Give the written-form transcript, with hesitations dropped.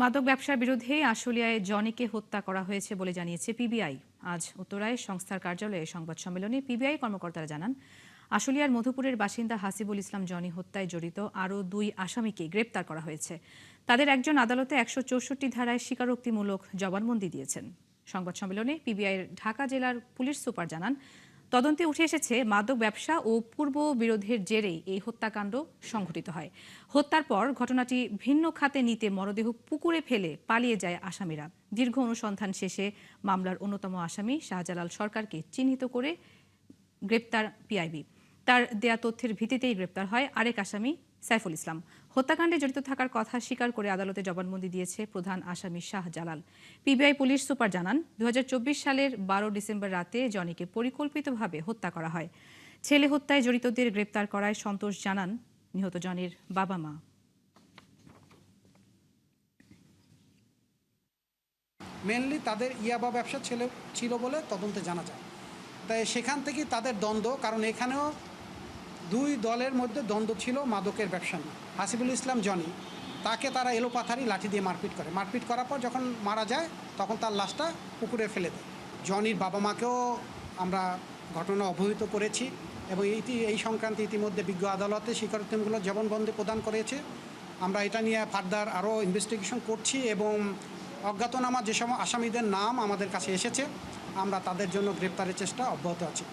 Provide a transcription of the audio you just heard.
মাদক ব্যবসার বিরুদ্ধে আশুলিয়ায় জনিকে হত্যা করা হয়েছে বলে জানিয়েছে পিবিআই। আজ উত্তরায় সংস্থার কার্যালয়ে সংবাদ সম্মেলনে পিবিআই কর্মকর্তারা জানান, আশুলিয়ার মধুপুরের বাসিন্দা হাসিবুল ইসলাম জনি হত্যায় জড়িত আরও 2 আসামিকে গ্রেপ্তার করা হয়েছে। তাদের একজন আদালতে 164 ধারায় স্বীকারোক্তিমূলক জবানবন্দি দিয়েছেন। সংবাদ সম্মেলনে পিবিআইয়ের ঢাকা জেলার পুলিশ সুপার জানান, তদন্তে উঠে এসেছে মাদক ব্যবসা ও পূর্ব বিরোধের জেরেই এই হত্যাকাণ্ড সংঘটিত হয়। হত্যার পর ঘটনাটি ভিন্ন খাতে নিতে মরদেহ পুকুরে ফেলে পালিয়ে যায় আসামিরা। দীর্ঘ অনুসন্ধান শেষে মামলার অন্যতম আসামি শাহজালাল সরকারকে চিহ্নিত করে গ্রেপ্তার পিআইবি। তার দেয়া তথ্যের ভিত্তিতেই গ্রেপ্তার হয় আরেক আসামি সাইফুল ইসলাম। হত্যাকাণ্ডে জড়িত থাকার কথা স্বীকার করে আদালতে জবানবন্দি দিয়েছে প্রধান আসামি শাহজালাল। পিবিআই পুলিশ সুপার জানান, 2024 সালের 12 ডিসেম্বর রাতে জনিকে পরিকল্পিতভাবে হত্যা করা হয়। ছেলে হত্যায় জড়িতদের গ্রেপ্তার করায় সন্তোষ জানান নিহত জনির বাবা মা। মেনলি তাদের ইয়াবা ব্যবসা ছিল বলে তদন্তে জানা যায়। তাই সেখান থেকেই তাদের দ্বন্দ্ব, কারণ এখানেও 2 দলের মধ্যে দ্বন্দ্ব ছিল মাদকের ব্যবসা নিয়ে। হাসিবুল ইসলাম জনি, তাকে তারা এলোপাথারি লাঠি দিয়ে মারপিট করার পর যখন মারা যায় তখন তার লাশটা পুকুরে ফেলে দেয়। জনির বাবা মাকেও আমরা ঘটনা অবহিত করেছি এবং এই সংক্রান্তে ইতিমধ্যে বিজ্ঞ আদালতে স্বীকারোক্তিমূলক জবানবন্দি প্রদান করেছে। আমরা এটা নিয়ে ফার্দার আরও ইনভেস্টিগেশন করছি এবং অজ্ঞাতনামা যেসব আসামিদের নাম আমাদের কাছে এসেছে আমরা তাদের জন্য গ্রেপ্তারের চেষ্টা অব্যাহত আছে।